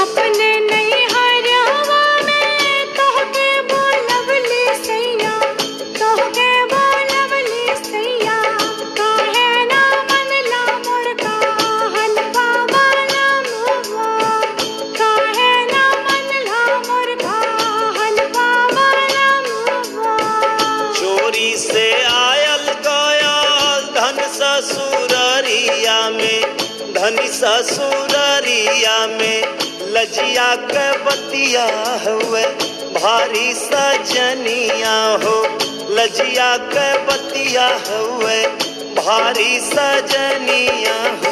अपने नहीं हरवा में तोहके बोलवली सैया, तोहके बोलवली सैया। काहे ना मनला मोर कहलवा वालमुआ, काहे ना मनला मोर कहलवा वालमुआ। चोरी से आयल गयल धन ससुररिया में, धनी ससुररिया में लजिया के बतिया हुए भारी सजनिया हो, लजिया के बतिया हुए भारी सजनिया हो।